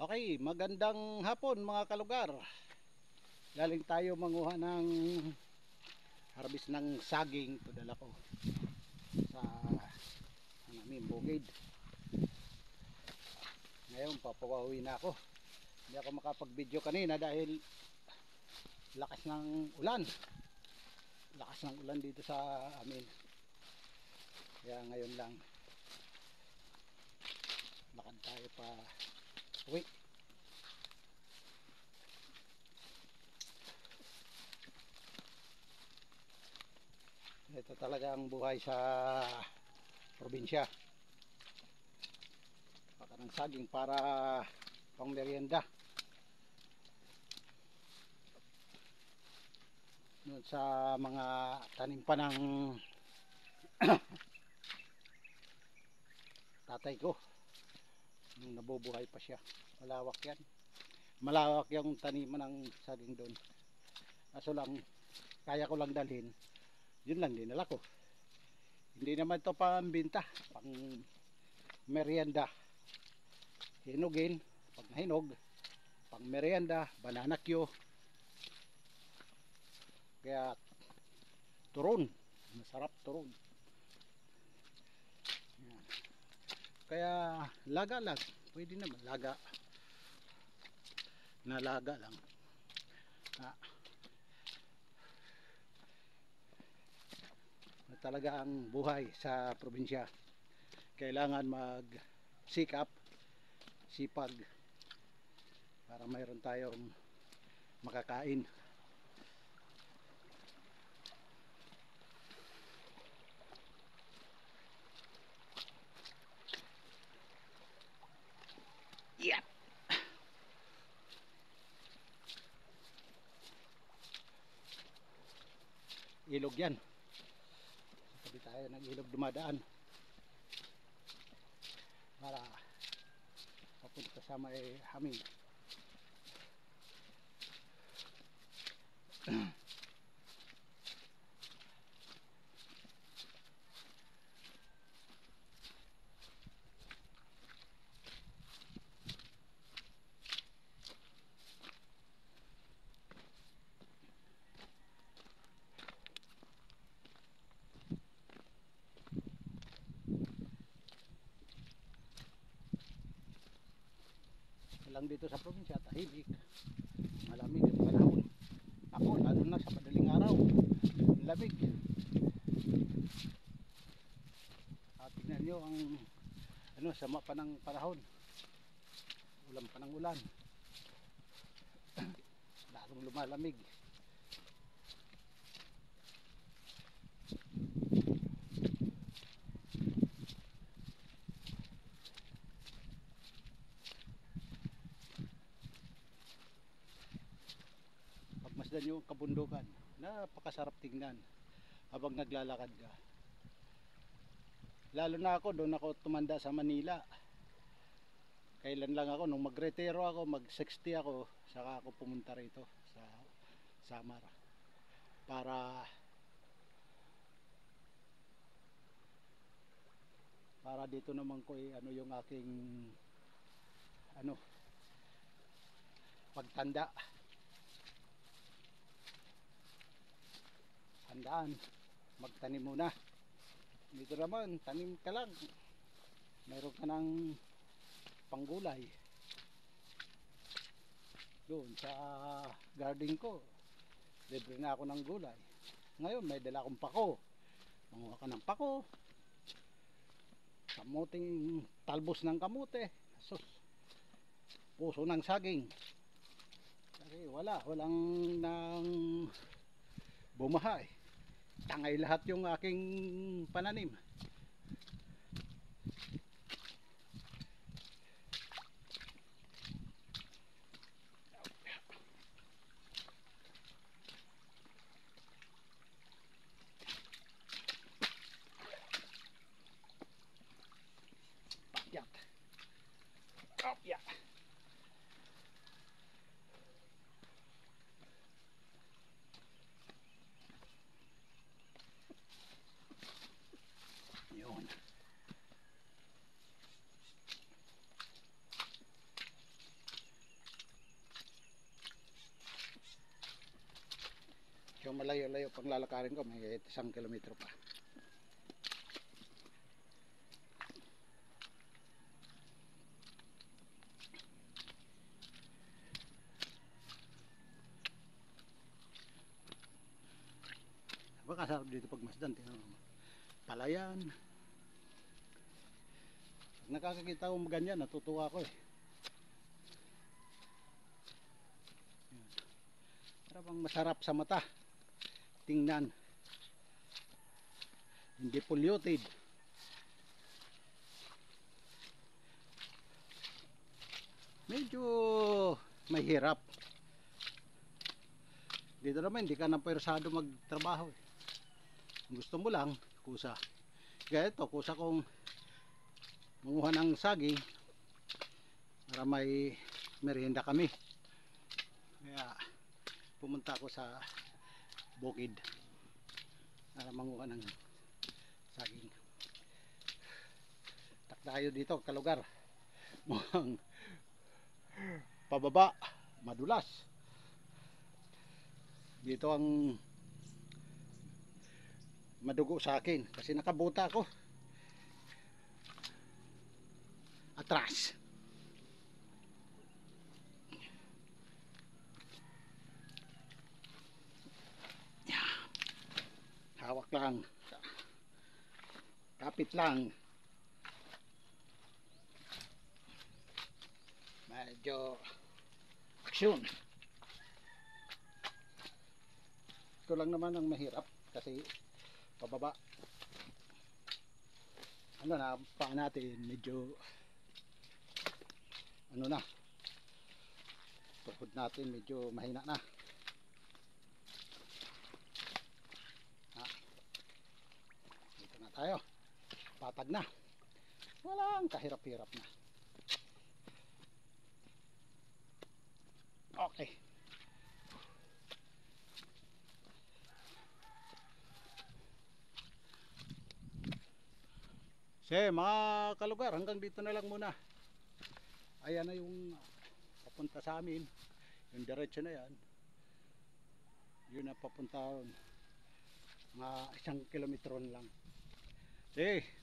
Okay, magandang hapon mga kalugar. Galing tayo manguha ng harvest ng saging. Padala ko sa namin bukid. Ngayon papawawi na ako. Hindi ako makapag-video kanina dahil lakas ng ulan. Lakas ng ulan dito sa amin. Kaya ngayon lang lakad tayo pa uwi. Ito talaga ang buhay sa probinsya. Baka ng saging para pang merienda. Doon sa mga tanim pa ng tatay ko nung nabubuhay pa siya. Malawak yan. Malawak yung taniman ng saging doon. Kaso lang, kaya ko lang dalhin. Yun lang dinala ko. Hindi naman ito pambinta, pang merienda. Hinugin, pag nahinog, pang merienda, banana Q. Kaya turon, masarap turon. Yan. Kaya laga lang, pwede naman laga. Nalaga lang. Talaga ang buhay sa probinsya. Kailangan magsikap, sipag para mayroon tayong makakain. Yep. Ilog yan. Sabi tayo ng ilog dumadaan para papunta sa may haming. Lang dito sa probinsya, tahimik, malamig ang panahon. Ako, lalo na sa madaling araw, lamig. Tignan nyo ang sama pa ng panahon. Ulan pa ng ulan. Lalong lumalamig. Pagmasdan nyo ang kabundukan, napakasarap tingnan habang naglalakad ka. Lalo na ako, doon ako tumanda sa Manila. Kailan lang ako, nung magretiro ako, mag 60 ako, saka ako pumunta rito sa Samar para dito naman ko yung aking pagtanda. Handaan, magtanim muna. Dito naman, tanim ka lang. Meron ka ng panggulay. Doon sa garden ko, libre na ako ng gulay. Ngayon, may dala akong pako. Manguha ka ng pako. Kamuting talbos ng kamute. Sus, puso ng saging. Kasi walang nang bumahay. Tangay lahat yung aking pananim. Pakyat. Pakyat. Pero malayo-layo pang lalakarin ko, may 1 kilometro pa. Napakasarap dito pag masdan, tingnan mo. Palayan. Pag nakakakita ko ganyan, natutuwa ako eh. Parang masarap sa mata tingnan, hindi polluted. Medyo mahirap dito naman, hindi ka na persado magtrabaho eh. Gusto mo lang kusa, kaya ito kusa kong manguha ng saging para may merienda kami. Kaya pumunta ako sa bukid para manguha ng saging. Tak tayo dito kalugar, mukhang pababa madulas. Dito ang madugo sa akin kasi nakabuta ako atras. Hawak lang, kapit lang, medyo aksyon. Ito lang naman ang mahirap kasi pababa. Ano na, paa natin medyo ano na, tuhod natin medyo mahina na. Dito na tayo, patag na, walang kahirap-hirap na. Okay. Sige mga kalugar, hanggang dito na lang muna. Ayan na yung papunta sa amin, yung diretso na yan, yun na papunta mga 1 kilometro lang. Sige.